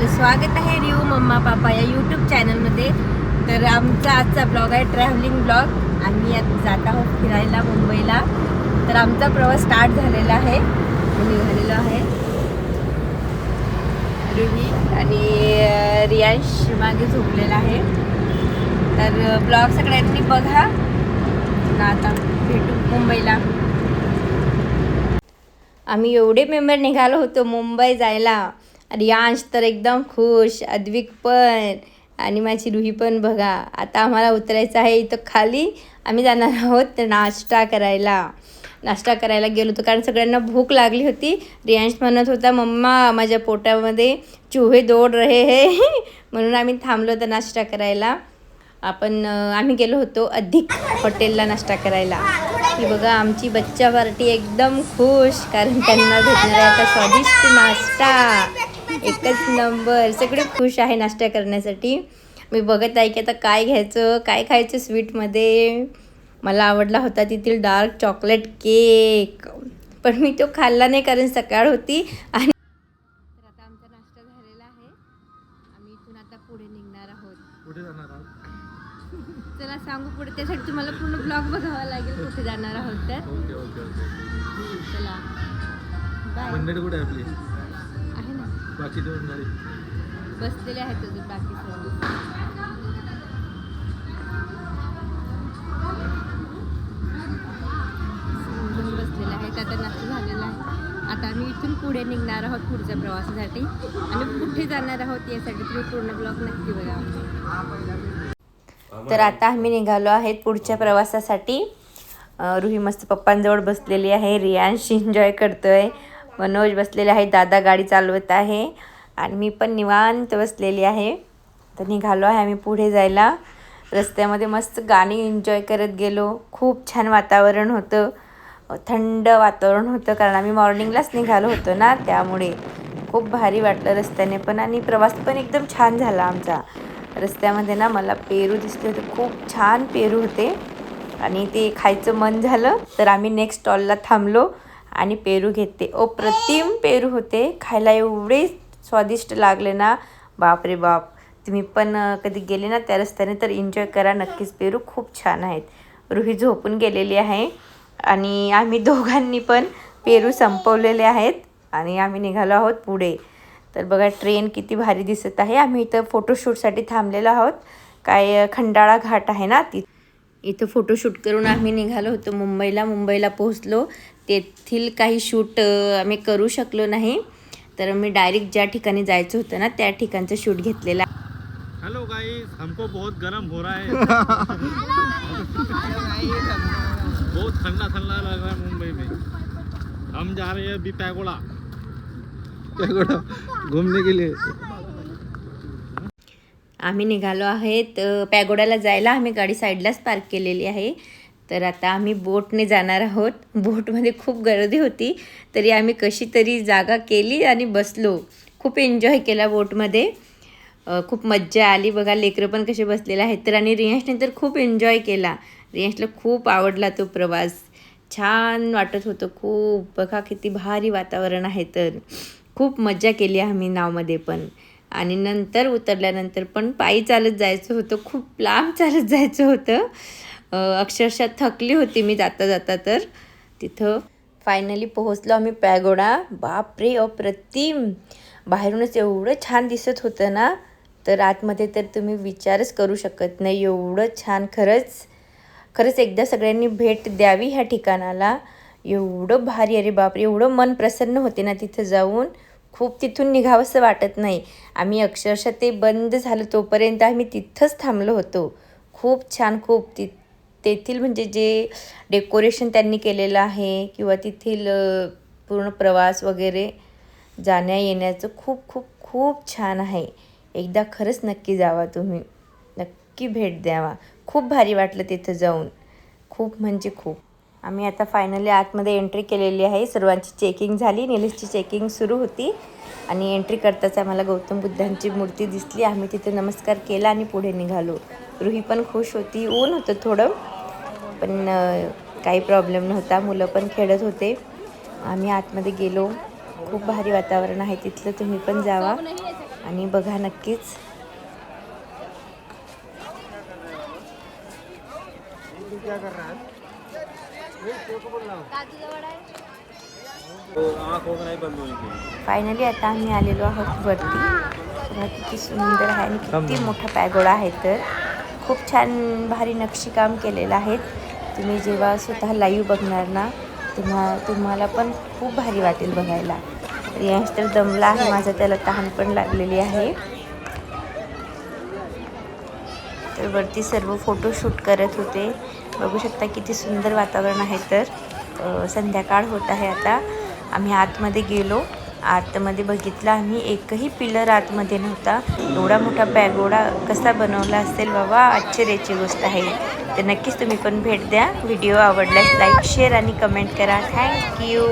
आपलं स्वागत आहे रिऊ मम्मा पापा या यूट्यूब चॅनलमध्ये. तर आमचा आजचा ब्लॉग आहे ट्रॅव्हलिंग ब्लॉग. आम्ही आता जात आहोत फिरायला मुंबईला. तर आमचा प्रवास स्टार्ट झालेला आहे. निघालेलो आहे रुही आणि रियांश मागे झोपलेला आहे. तर ब्लॉग सगळ्यांनी बघा. आता भेटू मुंबईला. आम्ही एवढे मेंबर निघालो होतो मुंबई जायला. रियांश तर एकदम खुश, अद्विक पण आणि माझी रुही पण. बघा आता आम्हाला उतरायचं आहे इथं खाली. आम्ही जाणार आहोत नाश्ता करायला गेलो होतो कारण सगळ्यांना भूक लागली होती. रियांश म्हणत होता मम्मा माझ्या पोटामध्ये चूहे दौड रहे है म्हणून आम्ही थांबलो होतो नाश्ता करायला. आम्ही गेलो होतो अधिक हॉटेलला नाश्ता करायला. की बघा आमची बच्चा पार्टी एकदम खुश कारण त्यांना भेटणार आहे आता स्वादिष्ट नाश्ता. एकच नंबर. सगळे खुश आहे नाश्ता करण्यासाठी. मी बघत आहे की आता काय खायचं स्वीटमध्ये. मला आवडला होता तिथील डार्क चॉकलेट केक, पण मी तो खाल्ला नाही कारण सकाळ होती. आणि तर आता आमचा नाश्ता झालेला आहे. आम्ही इथून आता पुढे निघणार आहोत. कुठे जाणार आहोत चला सांगू पुढे. त्यासाठी तुम्हाला पूर्ण ब्लॉग बघावा लागेल कुठे जाणार आहोत. तर ओके ओके ओके चला बाय. मंडळी कुठे आहे आपली? आहे ना, बाकी दोन मंडळी बसलेले आहेत अजून बाकी सर्व. बसलेले आहेत. आता नाश्ता झालेला आहे. आता आम्ही इथून पुढे निघणार आहोत पुढच्या प्रवासासाठी. आणि कुठे जाणार आहोत यासाठी तुम्ही पूर्ण ब्लॉग नक्की बघा. तर आता आम्ही निघालो आहेत पुढच्या प्रवासासाठी. रुही मस्त पप्पांजवळ बसलेली आहे. रियांश एन्जॉय करतोय. मनोज बसलेले आहे. दादा गाडी चालवत आहे आणि मी पण निवांत बसलेली आहे. तर निघालो आहे आम्ही पुढे जायला. रस्त्यामध्ये मस्त गाणी एन्जॉय करत गेलो. खूप छान वातावरण होतं. थंड वातावरण होतं कारण आम्ही मॉर्निंगलाच निघालो होतो ना, त्यामुळे खूप भारी वाटलं रस्त्याने पण. आणि प्रवास पण एकदम छान झाला आमचा. रस्त्यामध्ये ना मला पेरू दिसले होते. खूप छान पेरू होते आणि ते खायचं मन झालं. तर आम्ही नेक्स्ट स्टॉलला थांबलो आणि पेरू घेतले. अप्रतिम पेरू होते. खायला एवढे स्वादिष्ट लागले ना, बाप रे बाप. तुम्ही पण कधी गेले ना त्या रस्त्याने तर एन्जॉय करा नक्कीच. पेरू खूप छान आहेत. रुही झोपून गेलेली आहे आणि आम्ही दोघांनी पण पेरू संपवलेले आहेत आणि आम्ही निघालो आहोत पुढे. तर बघा ट्रेन किती भारी दिसत आहे. आम्ही इथं फोटोशूटसाठी थांबलेलो आहोत. काय खंडाळा घाट आहे ना, इथं फोटोशूट करून आम्ही निघालो होतो मुंबईला पोहोचलो. तेथील काही शूट आम्ही करू शकलो नाही. तर मी डायरेक्ट ज्या ठिकाणी जायचं होतं ना त्या ठिकाणचं शूट घेतलेला. हेलो गाइस, हमको बहुत गर्म हो रहा है बहुत ठंडा लग रहा है मुंबई में. हम जा रहे हैं अभी पैगोडा घूमने के लिए. आम्ही निघालो आहेत पॅगोडाला जायला. आम्ही गाडी साईडलाच पार्क केलेली आहे. तर आता आम्ही बोटने जाणार आहोत. बोटमध्ये खूप गर्दी होती तरी आम्ही कशी तरी जागा केली आणि बसलो. खूप एन्जॉय केला बोटमध्ये. खूप मज्जा आली. बघा लेकरं पण कसे बसलेले आहेत. तर आणि रियांशने तर खूप एन्जॉय केला. रियांशला खूप आवडला तो प्रवास. छान वाटत होतं खूप. बघा किती भारी वातावरण आहे. तर खूप मज्जा केली आम्ही नावमध्ये पण. आणि नंतर उतरल्यानंतर पण पायी चालत जायचं होतं. खूप लांब चालत जायचं होतं. अक्षरशः थकली होती मी जाता तर. तिथं फायनली पोहोचलो आम्ही पॅगोडा. बापरे अप्रतिम. बाहेरूनच एवढं छान दिसत होतं ना, तर आतमध्ये तर तुम्ही विचारच करू शकत नाही. एवढं छान. खरंच एकदा सगळ्यांनी भेट द्यावी ह्या ठिकाणाला. एवढं भारी. अरे बापरे एवढं मन प्रसन्न होते ना तिथं जाऊन. खूप तिथून निघावंसं वाटत नाही. आम्ही अक्षरशः ते बंद झालं तोपर्यंत आम्ही तिथंच थांबलो होतो. खूप छान. तेथील म्हणजे जे डेकोरेशन त्यांनी केलेलं आहे किंवा तेथील पूर्ण प्रवास वगैरे जाण्या येण्याचं खूप खूप खूप छान आहे. एकदा खरंच नक्की जावा तुम्ही. नक्की भेट द्यावा. खूप भारी वाटलं तिथं जाऊन. खूप म्हणजे खूप. आम्ही आता फायनली आतमध्ये एंट्री केलेली आहे. सर्वांची चेकिंग झाली. निलेशची चेकिंग सुरू होती आणि एंट्री करताच आम्हाला गौतम बुद्धांची मूर्ती दिसली. आम्ही तिथे नमस्कार केला आणि पुढे निघालो. रुही पण खुश होती. ऊन होतं थोडं पण काही प्रॉब्लेम नव्हता. मुलं पण खेळत होते. आम्ही आतमध्ये गेलो. खूप भारी वातावरण आहे तिथलं. तुम्ही पण जावा. आणि बघा नक्कीच. फायनली आता आम्ही आलेलो आहोत वरती. बघा किती सुंदर आहे आणि किती मोठा पॅगोडा आहे. तर खूप छान भारी नक्षीकाम केलेलं आहे. तुम्ही जेव्हा स्वतः लाईव्ह बघणार ना तेव्हा तुम्हाला पण खूप भारी वाटेल बघायला. यश तर दमला आहे माझा, त्याला तहान पण लागलेली आहे. तर वरती सर्व फोटोशूट करत होते. बघू शकता किती सुंदर वातावरण आहे. तर संध्याकाळ होत आहे आता. आम्ही आतमध्ये गेलो. आतमध्ये बघितलं आम्ही, एकही पिलर आतमध्ये नव्हता. एवढा मोठा पॅगोडा कसा बनवला असेल बाबा, आश्चर्याची गोष्ट आहे. तर नक्कीच तुम्ही पण भेट द्या. व्हिडिओ आवडल्यास लाईक शेअर आणि कमेंट करा. थँक्यू.